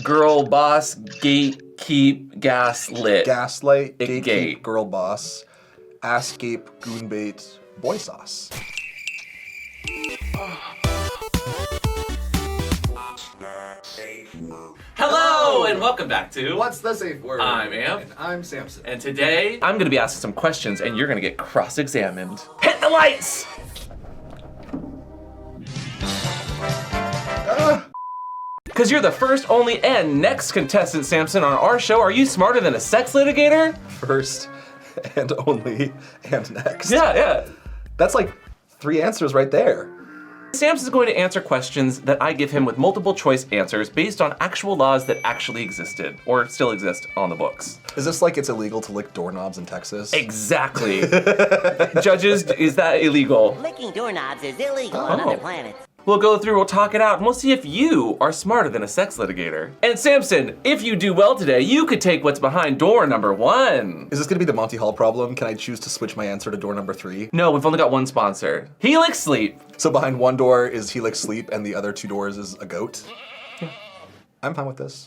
girl boss, gate, keep, gas, lit. Gaslight, gatekeep, Gate. girl boss, ass gape, goon bait, boy sauce. Hello, and welcome back to What's the safe word? I'm Amp. And I'm Samson. And today, I'm gonna be asking some questions and you're gonna get cross-examined. Hit the lights! Because you're the first, only, and next contestant, Samson, on our show. Are you smarter than a sex litigator? First and only and next. Yeah. That's like 3 answers right there. Samson's going to answer questions that I give him with multiple choice answers based on actual laws that actually existed, or still exist on the books. Is this like it's illegal to lick doorknobs in Texas? Exactly. Judges, is that illegal? Licking doorknobs is illegal on other planets. We'll go through, we'll talk it out, and we'll see if you are smarter than a sex litigator. And Samson, if you do well today, you could take what's behind door number 1. Is this gonna be the Monty Hall problem? Can I choose to switch my answer to door number 3? No, we've only got one sponsor. Helix Sleep. So behind one door is Helix Sleep and the other 2 doors is a goat? Yeah. I'm fine with this.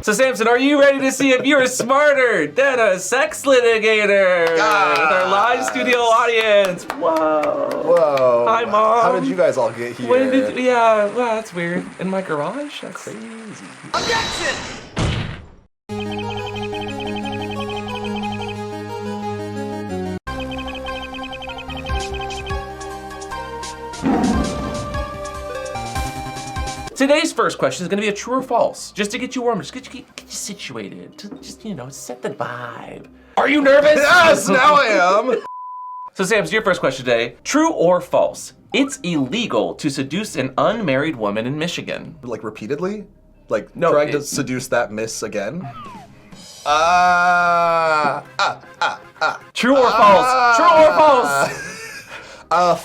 So Samson, are you ready to see if you're smarter than a sex litigator? With our live studio audience. Whoa. Whoa. Hi, Mom. How did you guys all get here? Well, that's weird. In my garage? That's crazy. Objection! Today's first question is going to be a true or false, just to get you warm, just get you situated, to just, set the vibe. Are you nervous? Yes, now I am. So Samson, your first question today, true or false? It's illegal to seduce an unmarried woman in Michigan. Like repeatedly? Like No, trying to seduce that miss again? True or false? True or false?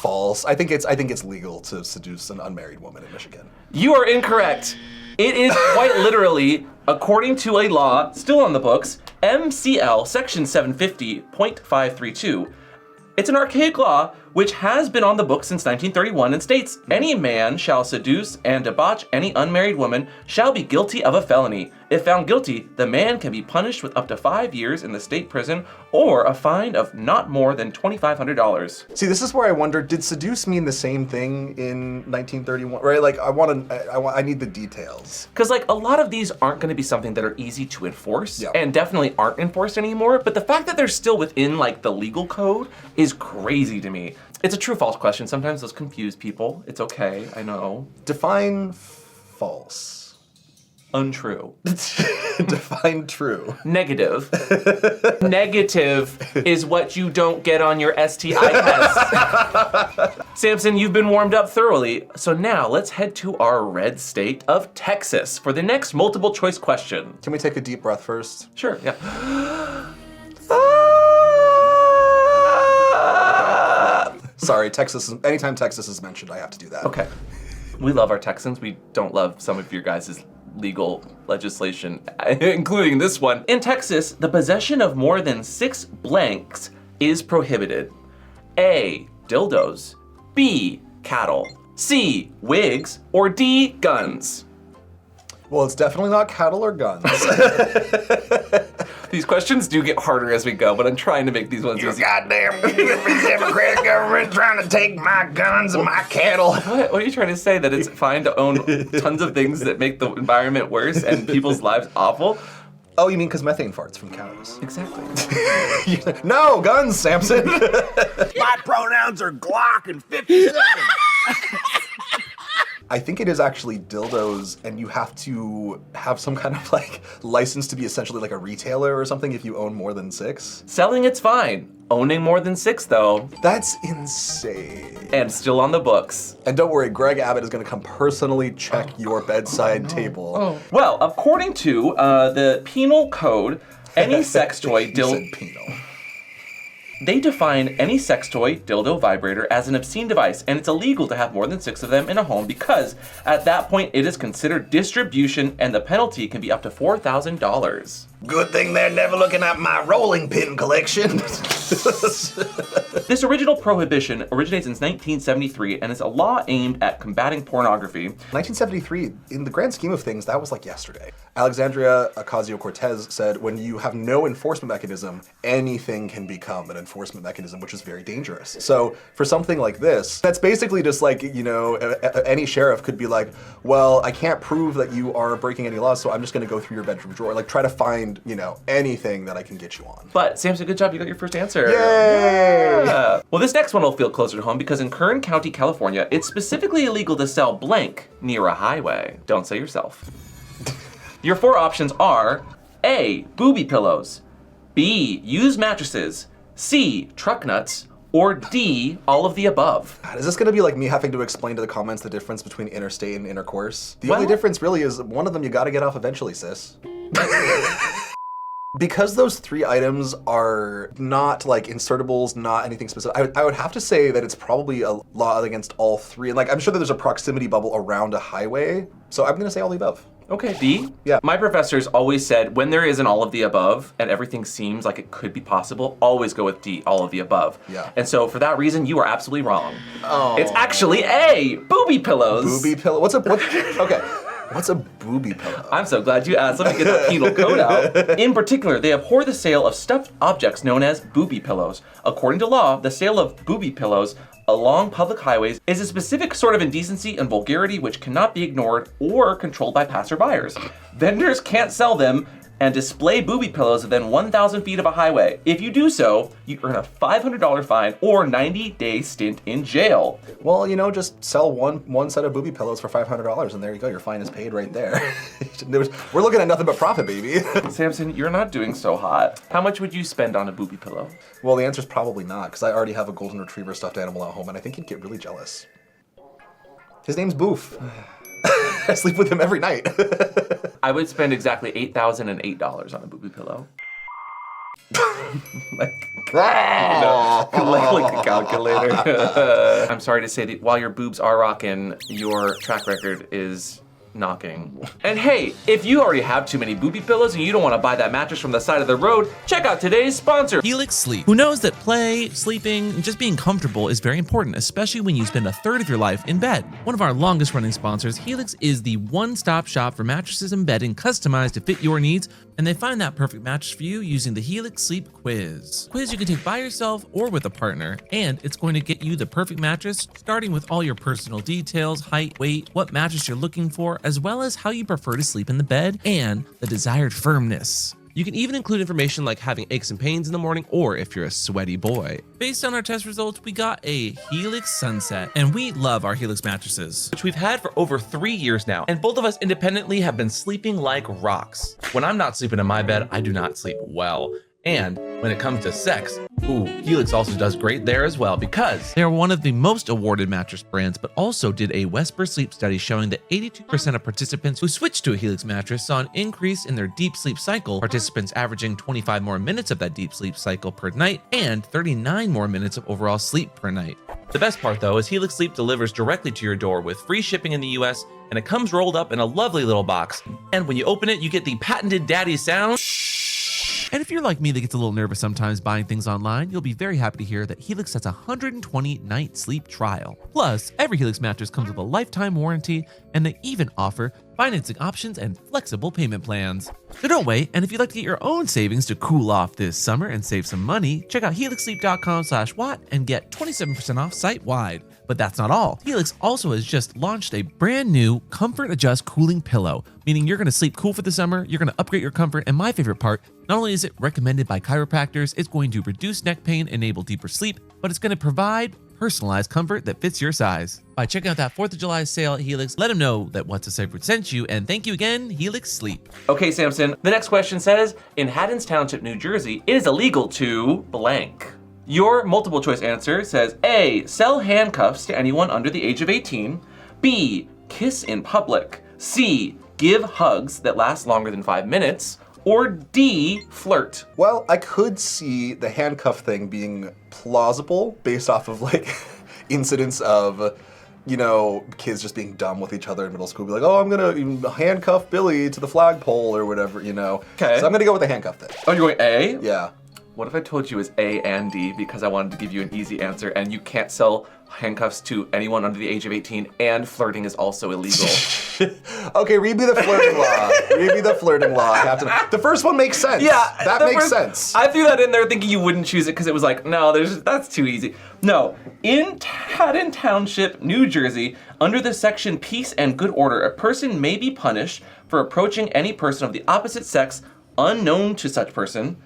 False. I think it's legal to seduce an unmarried woman in Michigan. You are incorrect. It is quite literally, according to a law still on the books, MCL section 750.532. It's an archaic law which has been on the books since 1931 and states, any man shall seduce and debauch any unmarried woman shall be guilty of a felony. If found guilty, the man can be punished with up to 5 years in the state prison or a fine of not more than $2,500. See, this is where I wonder, did seduce mean the same thing in 1931? Right? Like, I need the details. Because a lot of these aren't going to be something that are easy to enforce, Yep. and definitely aren't enforced anymore. But the fact that they're still within the legal code is crazy to me. It's a true/false question. Sometimes those confuse people. It's okay, I know. Define false. Untrue. Define true. Negative. Negative is what you don't get on your STI test. Samson, you've been warmed up thoroughly. So now let's head to our red state of Texas for the next multiple choice question. Can we take a deep breath first? Sure, yeah. Sorry, anytime Texas is mentioned, I have to do that. Okay. We love our Texans. We don't love some of your guys' legal legislation, including this one. In Texas, the possession of more than 6 blanks is prohibited. A, dildos. B, cattle. C, wigs. Or D, guns. Well, it's definitely not cattle or guns. These questions do get harder as we go, but I'm trying to make these ones easy. Goddamn Democratic government trying to take my guns and my cattle. What are you trying to say? That it's fine to own tons of things that make the environment worse and people's lives awful? Oh, you mean because methane farts from cows? Exactly. No, guns, Samson. My pronouns are Glock and 57. I think it is actually dildos, and you have to have some kind of license to be essentially like a retailer or something if you own more than 6. Selling it's fine. Owning more than 6 though. That's insane. And still on the books. And don't worry, Greg Abbott is gonna come personally check your bedside table. Well, according to the penal code, any sex toy You said penal. They define any sex toy, dildo, vibrator as an obscene device, and it's illegal to have more than 6 of them in a home because at that point it is considered distribution and the penalty can be up to $4,000. Good thing they're never looking at my rolling pin collection. This original prohibition originates in 1973 and is a law aimed at combating pornography. 1973, in the grand scheme of things, that was like yesterday. Alexandria Ocasio-Cortez said, when you have no enforcement mechanism, anything can become an enforcement mechanism, which is very dangerous. So for something like this, that's basically just like, you know, any sheriff could be like, well, I can't prove that you are breaking any laws, so I'm just gonna go through your bedroom drawer. Like, try to find, you know, anything that I can get you on. But Samson, good job, you got your first answer. Yay! Yeah. Well, this next one will feel closer to home because in Kern County, California, it's specifically illegal to sell blank near a highway. Don't say yourself. Your 4 options are A, booby pillows, B, used mattresses, C, truck nuts, or D, all of the above. God, is this gonna be like me having to explain to the comments the difference between interstate and intercourse? The Well- only difference really is one of them you gotta get off eventually, sis. Because those 3 items are not like insertables, not anything specific, I would have to say that it's probably a law against all 3. And like, I'm sure that there's a proximity bubble around a highway, so I'm gonna say all the above. Okay, B? Yeah. My professors always said when there is an all of the above and everything seems like it could be possible, always go with D, all of the above. Yeah. And so for that reason, you are absolutely wrong. Oh. It's actually A, booby pillows. Booby pillow, okay. What's a booby pillow? I'm so glad you asked. Let me get the penal code out. In particular, they abhor the sale of stuffed objects known as booby pillows. According to law, the sale of booby pillows along public highways is a specific sort of indecency and vulgarity which cannot be ignored or controlled by passerbyers. Vendors can't sell them and display booby pillows within 1,000 feet of a highway. If you do so, you earn a $500 fine or 90-day stint in jail. Well, you know, just sell one set of booby pillows for $500 and there you go, your fine is paid right there. We're looking at nothing but profit, baby. Samson, you're not doing so hot. How much would you spend on a booby pillow? Well, the answer is probably not, because I already have a golden retriever stuffed animal at home and I think he'd get really jealous. His name's Boof. I sleep with him every night. I would spend exactly $8,008 on a booby pillow. like a calculator. I'm sorry to say that while your boobs are rocking, your track record is knocking. And hey, if you already have too many booby pillows and you don't want to buy that mattress from the side of the road, check out today's sponsor, Helix Sleep, who knows that play, sleeping, and just being comfortable is very important, especially when you spend a third of your life in bed. One of our longest running sponsors, Helix is the one-stop shop for mattresses and bedding customized to fit your needs, and they find that perfect mattress for you using the Helix Sleep Quiz. Quiz you can take by yourself or with a partner, and it's going to get you the perfect mattress, starting with all your personal details, height, weight, what mattress you're looking for, as well as how you prefer to sleep in the bed, and the desired firmness. You can even include information like having aches and pains in the morning or if you're a sweaty boy. Based on our test results, we got a Helix Sunset, and we love our Helix mattresses, which we've had for over 3 years now, and both of us independently have been sleeping like rocks. When I'm not sleeping in my bed, I do not sleep well. And when it comes to sex, Helix also does great there as well because they are one of the most awarded mattress brands, but also did a Wesper sleep study showing that 82% of participants who switched to a Helix mattress saw an increase in their deep sleep cycle, participants averaging 25 more minutes of that deep sleep cycle per night and 39 more minutes of overall sleep per night. The best part though is Helix Sleep delivers directly to your door with free shipping in the US, and it comes rolled up in a lovely little box. And when you open it, you get the patented daddy sound. And if you're like me that gets a little nervous sometimes buying things online, you'll be very happy to hear that Helix has a 120-night sleep trial. Plus, every Helix mattress comes with a lifetime warranty, and they even offer financing options and flexible payment plans. So don't wait, and if you'd like to get your own savings to cool off this summer and save some money, check out helixsleep.com/watt and get 27% off site-wide. But that's not all. Helix also has just launched a brand new Comfort Adjust cooling pillow, meaning you're gonna sleep cool for the summer, you're gonna upgrade your comfort, and my favorite part, not only is it recommended by chiropractors, it's going to reduce neck pain, enable deeper sleep, but it's gonna provide personalized comfort that fits your size. By checking out that 4th of July sale at Helix, let them know that What's a Safeword sent you, and thank you again, Helix Sleep. Okay, Samson, the next question says, in Haddons Township, New Jersey, it is illegal to blank. Your multiple choice answer says A, sell handcuffs to anyone under the age of 18, B, kiss in public, C, give hugs that last longer than 5 minutes, or D, flirt. Well, I could see the handcuff thing being plausible based off of like incidents of you know, kids just being dumb with each other in middle school, be like, oh, I'm gonna handcuff Billy to the flagpole or whatever, you know. Okay. So I'm gonna go with the handcuff thing. Oh, you're going A? Yeah. What if I told you it was A and D because I wanted to give you an easy answer, and you can't sell handcuffs to anyone under the age of 18, and flirting is also illegal? Okay, read me the flirting law. Read me the flirting law. I have to. The first one makes sense. Yeah, that makes sense. I threw that in there thinking you wouldn't choose it because it was like, no, that's too easy. No, in Haddon Township, New Jersey, under the section Peace and Good Order, a person may be punished for approaching any person of the opposite sex unknown to such person,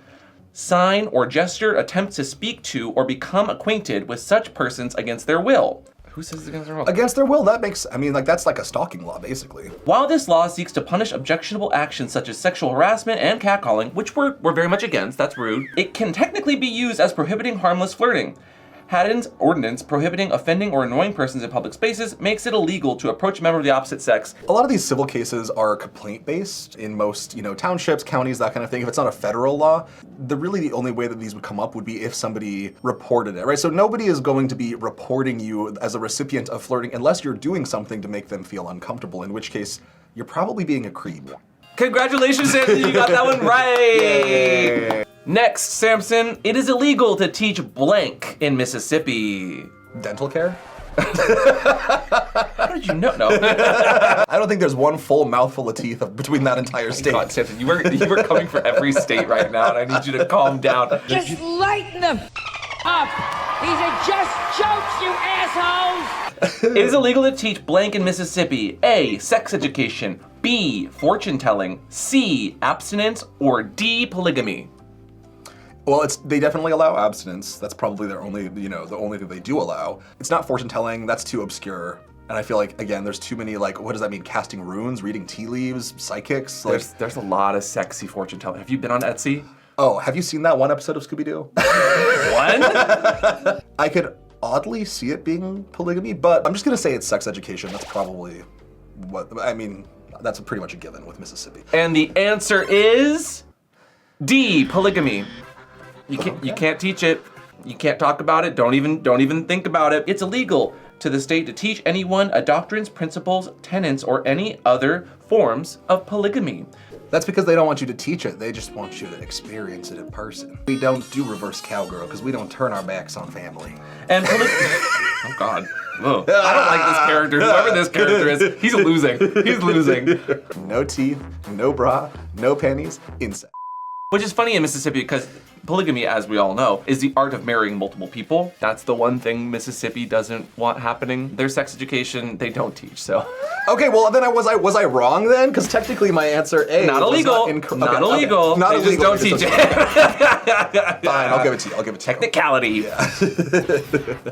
sign or gesture, attempt to speak to or become acquainted with such persons against their will. Who says it's against their will? Against their will, that makes, I mean, like, that's like a stalking law, basically. While this law seeks to punish objectionable actions such as sexual harassment and catcalling, which we're very much against, that's rude, it can technically be used as prohibiting harmless flirting. Haddon's ordinance prohibiting offending or annoying persons in public spaces makes it illegal to approach a member of the opposite sex. A lot of these civil cases are complaint-based in most, you know, townships, counties, that kind of thing. If it's not a federal law, the only way that these would come up would be if somebody reported it, right? So nobody is going to be reporting you as a recipient of flirting unless you're doing something to make them feel uncomfortable, in which case you're probably being a creep. Congratulations, Samson, you got that one right! Yay. Next, Samson, it is illegal to teach blank in Mississippi. Dental care? How did you know? No. I don't think there's one full mouthful of teeth between that entire state. God, Samson, you were coming for every state right now, and I need you to calm down. Just lighten them up. These are just jokes, you assholes. It is illegal to teach blank in Mississippi. A, sex education. B, fortune telling. C, abstinence. Or D, polygamy. Well, they definitely allow abstinence. That's probably their only, the only thing they do allow. It's not fortune telling, that's too obscure. And I feel like, again, there's too many, like, what does that mean? Casting runes, reading tea leaves, psychics? Like, there's a lot of sexy fortune telling. Have you been on Etsy? Oh, have you seen that one episode of Scooby-Doo? One? I could oddly see it being polygamy, but I'm just gonna say it's sex education. That's probably that's pretty much a given with Mississippi. And the answer is D, polygamy. You can't teach it. You can't talk about it. Don't even think about it. It's illegal to the state to teach anyone a doctrines, principles, tenets, or any other forms of polygamy. That's because they don't want you to teach it. They just want you to experience it in person. We don't do reverse cowgirl because we don't turn our backs on family. And oh God. Ugh. I don't like this character. Whoever this character is, he's losing. He's losing. No teeth, no bra, no panties, incest. Which is funny in Mississippi because polygamy, as we all know, is the art of marrying multiple people. That's the one thing Mississippi doesn't want happening. Their sex education, they don't teach, so. Okay, well then was I wrong then? Because technically my answer A not illegal. Not illegal. Okay. Not they illegal. Just don't teach it. Fine, I'll give it to you. Technicality. Yeah.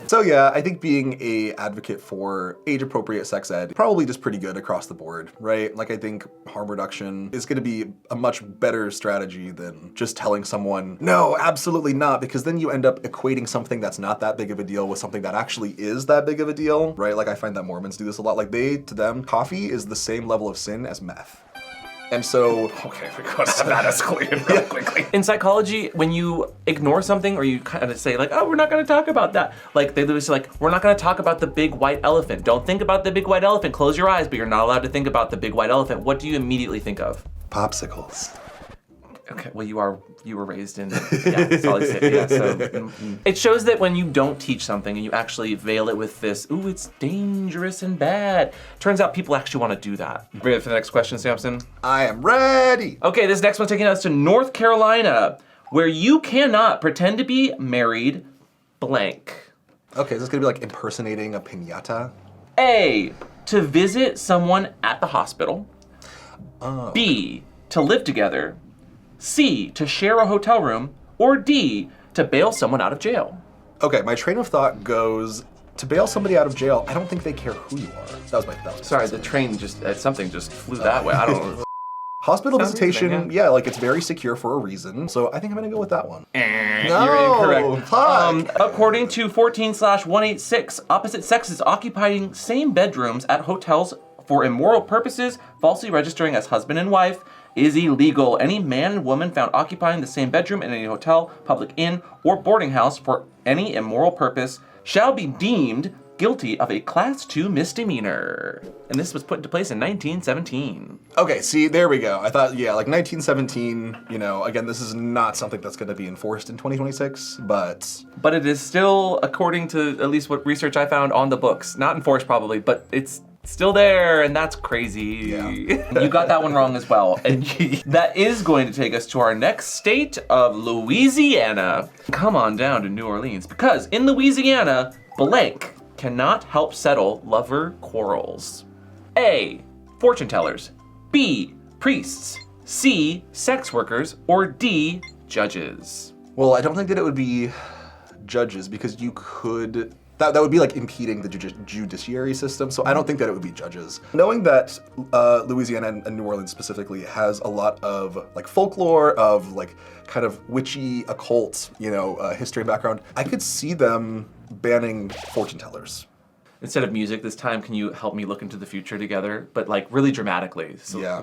So yeah, I think being a advocate for age-appropriate sex ed probably just pretty good across the board, right? Like I think harm reduction is going to be a much better strategy than just telling someone, no, absolutely not, because then you end up equating something that's not that big of a deal with something that actually is that big of a deal, right? Like I find that Mormons do this a lot. Like to them, coffee is the same level of sin as meth. And so, okay, we got that escalated real quickly. In psychology, when you ignore something or you kind of say like, oh, we're not gonna talk about that. Like they literally say like, we're not gonna talk about the big white elephant. Don't think about the big white elephant. Close your eyes, but you're not allowed to think about the big white elephant. What do you immediately think of? popsicles. Okay, well you were raised in Salt Lake City, yeah, so it shows that when you don't teach something and you actually veil it with this, ooh, it's dangerous and bad. Turns out people actually want to do that. Ready for the next question, Samson? I am ready. Okay, this next one's taking us to North Carolina, where you cannot pretend to be married blank. Okay, is this gonna be like impersonating a piñata? A, to visit someone at the hospital. B, to live together. C, to share a hotel room, or D, to bail someone out of jail. Okay, my train of thought goes, to bail somebody out of jail, I don't think they care who you are. That was my Sorry, the train something just flew that way. I don't know. Hospital visitation, interesting, yeah, like it's very secure for a reason, so I think I'm gonna go with that one. You're incorrect. Fuck. According to 14/186, opposite sexes occupying same bedrooms at hotels for immoral purposes, falsely registering as husband and wife, is illegal. Any man and woman found occupying the same bedroom in any hotel, public inn, or boarding house for any immoral purpose shall be deemed guilty of a Class 2 misdemeanor. And this was put into place in 1917. Okay, see, there we go. I thought, yeah, like 1917, you know, again, this is not something that's going to be enforced in 2026, but... But it is still, according to at least what research I found, on the books. Not enforced probably, but it's still there, and that's crazy. Yeah. You got that one wrong as well. And that is going to take us to our next state of Louisiana. Come on down to New Orleans, because in Louisiana, blank cannot help settle lover quarrels. A, fortune tellers. B, priests. C, sex workers. Or D, judges. Well, I don't think that it would be judges, because you could... That would be like impeding the judiciary system, so I don't think that it would be judges. Knowing that Louisiana and New Orleans specifically has a lot of like folklore, of like kind of witchy, occult, you know, history and background, I could see them banning fortune tellers. Instead of music this time, can you help me look into the future together? But like really dramatically. So. Yeah.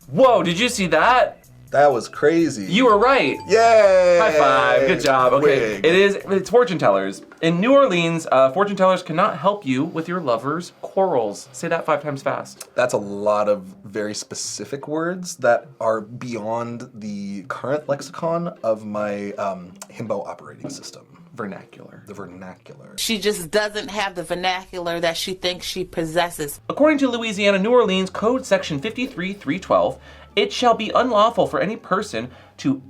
Whoa, did you see that? That was crazy. You were right. Yay! High five, good job. Okay, Wig. it's fortune tellers. In New Orleans, fortune tellers cannot help you with your lover's quarrels. Say that 5 times fast. That's a lot of very specific words that are beyond the current lexicon of my himbo operating system. Vernacular. The vernacular. She just doesn't have the vernacular that she thinks she possesses. According to Louisiana New Orleans Code Section 53.312, it shall be unlawful for any person to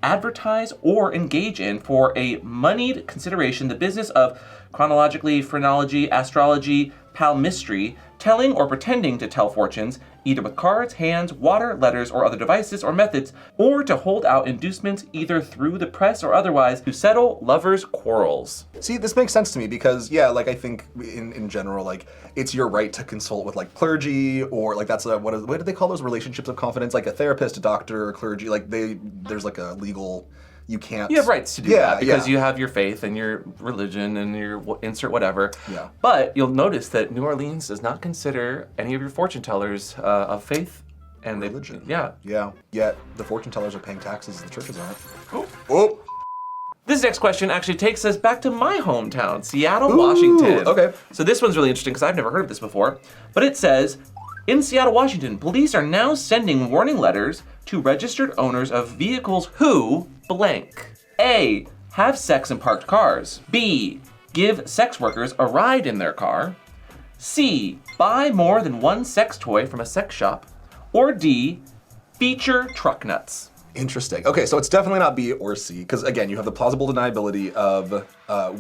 advertise or engage in for a moneyed consideration the business of chronology, phrenology, astrology, palmistry, telling or pretending to tell fortunes, either with cards, hands, water, letters, or other devices or methods, or to hold out inducements either through the press or otherwise to settle lovers' quarrels. See, this makes sense to me because, yeah, like I think in general, like it's your right to consult with like clergy, or like that's what do they call those relationships of confidence? Like a therapist, a doctor, or clergy. Like there's like a legal. You can't. You have rights to do that because you have your faith and your religion and your insert whatever. Yeah. But you'll notice that New Orleans does not consider any of your fortune tellers of faith and religion. Yeah. Yet the fortune tellers are paying taxes, the churches aren't. Oh. This next question actually takes us back to my hometown, Seattle, Washington. Okay. So this one's really interesting because I've never heard of this before. But it says, in Seattle, Washington, police are now sending warning letters to registered owners of vehicles who blank. A, have sex in parked cars. B, give sex workers a ride in their car. C, buy more than one sex toy from a sex shop. Or D, feature truck nuts. Interesting. Okay, so it's definitely not B or C, because again, you have the plausible deniability of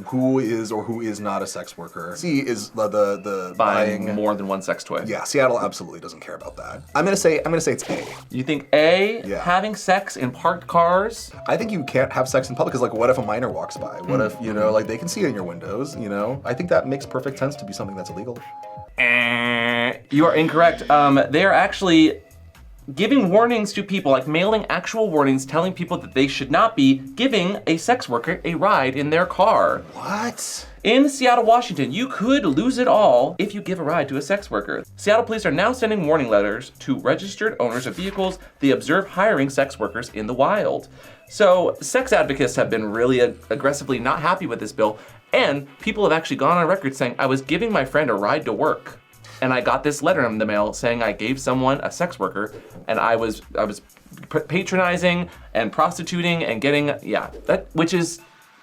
who is or who is not a sex worker. C is the Buying more than one sex toy. Yeah, Seattle absolutely doesn't care about that. I'm gonna say it's A. You think A, Yeah. having sex in parked cars? I think you can't have sex in public because, like, what if a minor walks by? What if, you know, like they can see it in your windows, you know? I think that makes perfect sense to be something that's illegal. You are incorrect. They are actually giving warnings to people, like mailing actual warnings telling people that they should not be giving a sex worker a ride in their car. What? In Seattle, Washington, you could lose it all if you give a ride to a sex worker. Seattle police are now sending warning letters to registered owners of vehicles they observe hiring sex workers in the wild. So sex advocates have been really aggressively not happy with this bill, and people have actually gone on record saying, I was giving my friend a ride to work, and I got this letter in the mail saying I gave someone, a sex worker, and I was patronizing and prostituting and getting, which is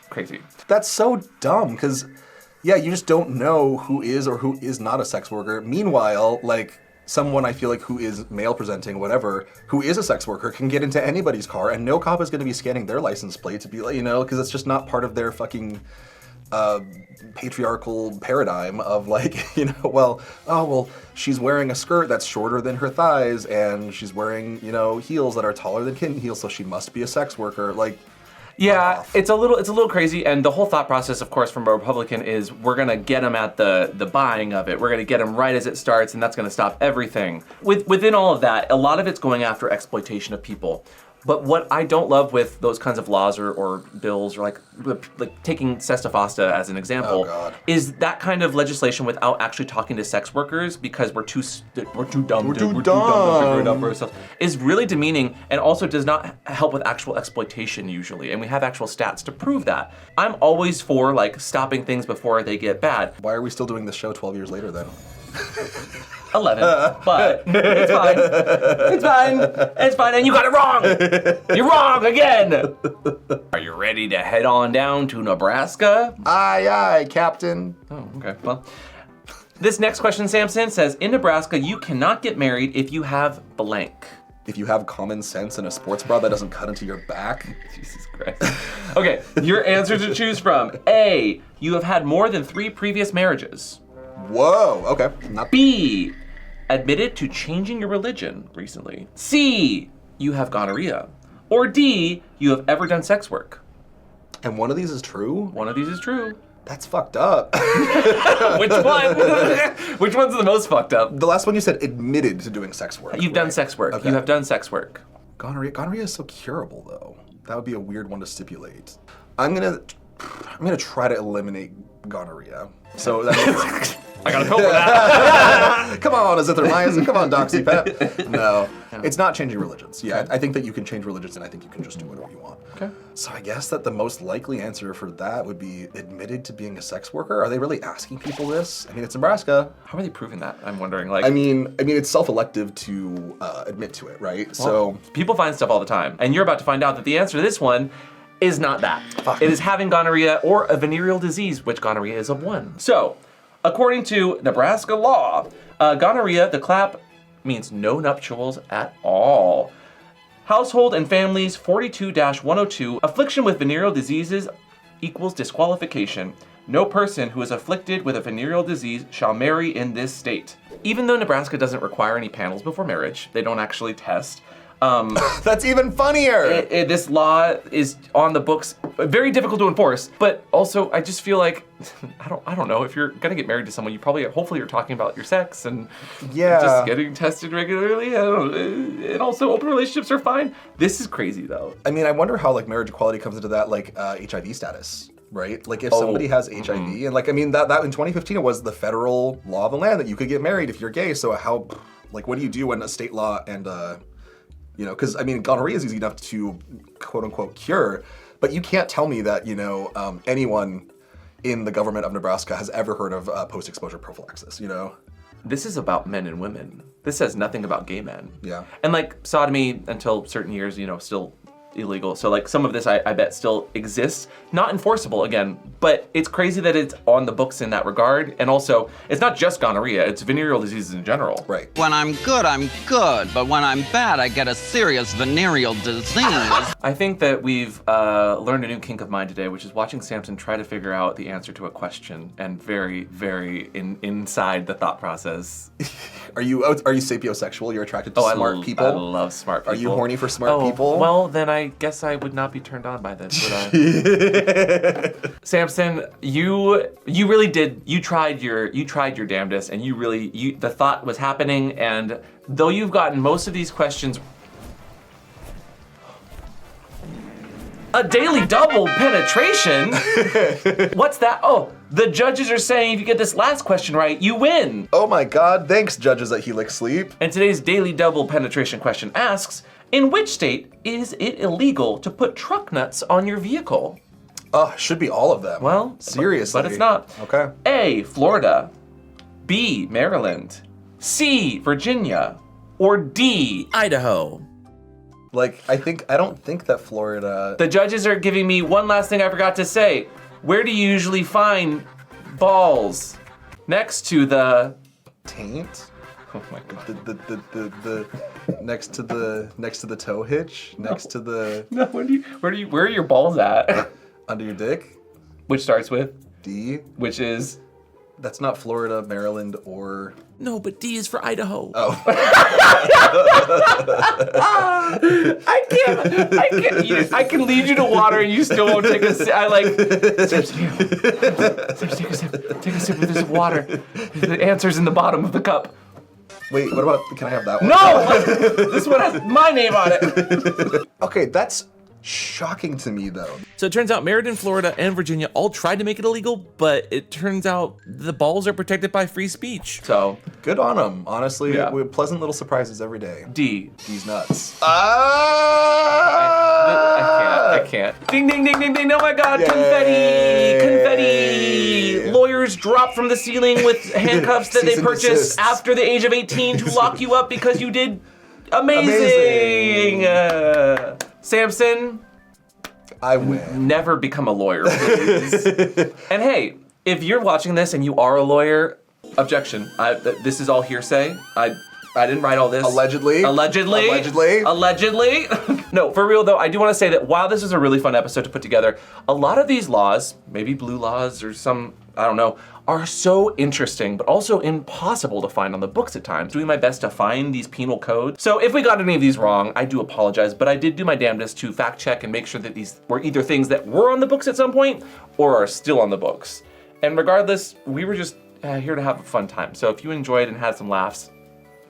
crazy. That's so dumb, because, yeah, you just don't know who is or who is not a sex worker. Meanwhile, like, someone I feel like who is male presenting, whatever, who is a sex worker can get into anybody's car, and no cop is going to be scanning their license plate to be like, you know, because it's just not part of their fucking patriarchal paradigm of like, you know, she's wearing a skirt that's shorter than her thighs and she's wearing, you know, heels that are taller than kitten heels, so she must be a sex worker. Like, yeah, it's a little crazy, and the whole thought process, of course, from a Republican is we're gonna get them at the buying of it. We're gonna get them right as it starts, and that's gonna stop everything. Within all of that, a lot of it's going after exploitation of people. But what I don't love with those kinds of laws or bills, or like taking Sesta Fosta as an example, is that kind of legislation without actually talking to sex workers because we're too dumb to figure it out for ourselves, is really demeaning and also does not help with actual exploitation usually. And we have actual stats to prove that. I'm always for like stopping things before they get bad. Why are we still doing this show 12 years later then? 11, but it's fine. It's fine. It's fine, and you got it wrong. You're wrong again. Are you ready to head on down to Nebraska? Aye, aye, Captain. Oh, okay. Well, this next question, Samson, says, in Nebraska, you cannot get married if you have blank. If you have common sense and a sports bra that doesn't cut into your back. Jesus Christ. Okay, your answers to choose from. A, you have had more than 3 previous marriages. Whoa, okay. B, admitted to changing your religion recently. C, you have gonorrhea. Or D, you have ever done sex work. And one of these is true? One of these is true. That's fucked up. Which one? Which one's the most fucked up? The last one you said admitted to doing sex work. You've done sex work. Okay. You have done sex work. Gonorrhea is so curable though. That would be a weird one to stipulate. I'm gonna try to eliminate gonorrhea. So that means I got a pill for that. come on, azithromycin. Come on, doxypep. No, it's not changing religions. Yeah, I think that you can change religions, and I think you can just do whatever you want. Okay. So I guess that the most likely answer for that would be admitted to being a sex worker. Are they really asking people this? I mean, it's Nebraska. How are they proving that? I'm wondering. Like, I mean, it's self-elective to admit to it, right? So people find stuff all the time, and you're about to find out that the answer to this one is not that. Fuck. It is having gonorrhea or a venereal disease, which gonorrhea is of one. So, according to Nebraska law, gonorrhea, the clap, means no nuptials at all. Household and Families 42-102, affliction with venereal diseases equals disqualification. No person who is afflicted with a venereal disease shall marry in this state. Even though Nebraska doesn't require any panels before marriage, they don't actually test. that's even funnier. This law is on the books, very difficult to enforce, but also I just feel like, I don't know, if you're gonna get married to someone, hopefully you're talking about your sex and just getting tested regularly. And also open relationships are fine. This is crazy though. I mean, I wonder how like marriage equality comes into that, like HIV status, right? Like if somebody has HIV, and like, I mean, that in 2015 it was the federal law of the land that you could get married if you're gay. So how, like, what do you do when a state law and you know, because I mean, gonorrhea is easy enough to quote unquote cure, but you can't tell me that, you know, anyone in the government of Nebraska has ever heard of post-exposure prophylaxis, you know? This is about men and women. This says nothing about gay men. Yeah. And like sodomy until certain years, you know, still illegal. So like some of this I bet still exists. Not enforceable again, but it's crazy that it's on the books in that regard. And also, it's not just gonorrhea, it's venereal diseases in general. Right. When I'm good, but when I'm bad, I get a serious venereal disease. I think that we've learned a new kink of mine today, which is watching Samson try to figure out the answer to a question and very, very inside the thought process. Are you sapiosexual? You're attracted to smart people? I love smart people. Are you horny for smart people? Well, then I guess I would not be turned on by this, would I? Samson, you really did. You tried your damnedest, and the thought was happening. And though you've gotten most of these questions, a daily double penetration. What's that? Oh, the judges are saying if you get this last question right, you win. Oh my God! Thanks, judges at Helix Sleep. And today's daily double penetration question asks, in which state is it illegal to put truck nuts on your vehicle? Should be all of them. Well, seriously. But it's not. Okay. A, Florida. B, Maryland. C, Virginia. Or D, Idaho. Like, I don't think that Florida... The judges are giving me one last thing I forgot to say. Where do you usually find balls? Next to the... Taint? Oh my God. The next to the toe hitch? Next to the... No, where are your balls at? Under your dick? Which starts with? D? Which is? That's not Florida, Maryland, or... No, but D is for Idaho. Oh. I can't. I can lead you to water and you still won't take a sip. Samson, take a sip of this water. The answer's in the bottom of the cup. Wait, what about, can I have that one? No! This one has my name on it. Okay, that's shocking to me, though. So it turns out Meriden, Florida, and Virginia all tried to make it illegal, but it turns out the balls are protected by free speech. So, Good on them, honestly. Yeah. We have pleasant little surprises every day. D. These nuts. I can't. Ding, ding, ding, ding, ding. Oh my God, Yay. confetti! Confetti! Lawyers drop from the ceiling with handcuffs that they Cease and purchased desist. after the age of 18 to lock you up because you did amazing. Samson, I win. never become a lawyer, please. And hey, if you're watching this and you are a lawyer, objection. This is all hearsay. I didn't write all this. Allegedly. Allegedly. No, for real though, I do want to say that while this is a really fun episode to put together, a lot of these laws, maybe blue laws or some, I don't know, are so interesting, but also impossible to find on the books at times. Doing my best to find these penal codes. So if we got any of these wrong, I do apologize, but I did do my damnedest to fact check and make sure that these were either things that were on the books at some point or are still on the books. And regardless, we were just here to have a fun time. So if you enjoyed and had some laughs,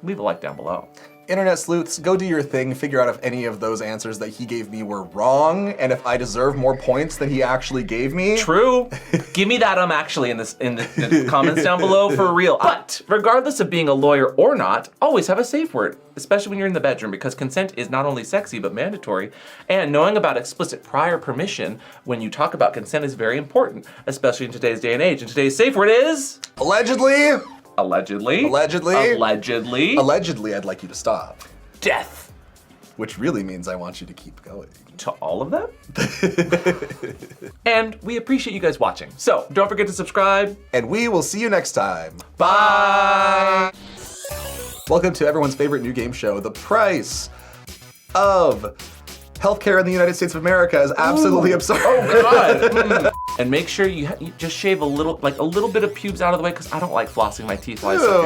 leave a like down below. Internet sleuths, go do your thing, figure out if any of those answers that he gave me were wrong, and if I deserve more points than he actually gave me. True. Give me that actually in the comments down below for real. But regardless of being a lawyer or not, always have a safe word, especially when you're in the bedroom, because consent is not only sexy but mandatory, and knowing about explicit prior permission when you talk about consent is very important, especially in today's day and age. And today's safe word is Allegedly. allegedly. Allegedly, I'd like you to stop. Death. Which really means I want you to keep going. To all of them? And we appreciate you guys watching. So don't forget to subscribe. And we will see you next time. Bye. Welcome to everyone's favorite new game show. The price of healthcare in the United States of America is absolutely absurd. Oh God. And make sure you just shave a little bit of pubes out of the way because I don't like flossing my teeth while I sit here.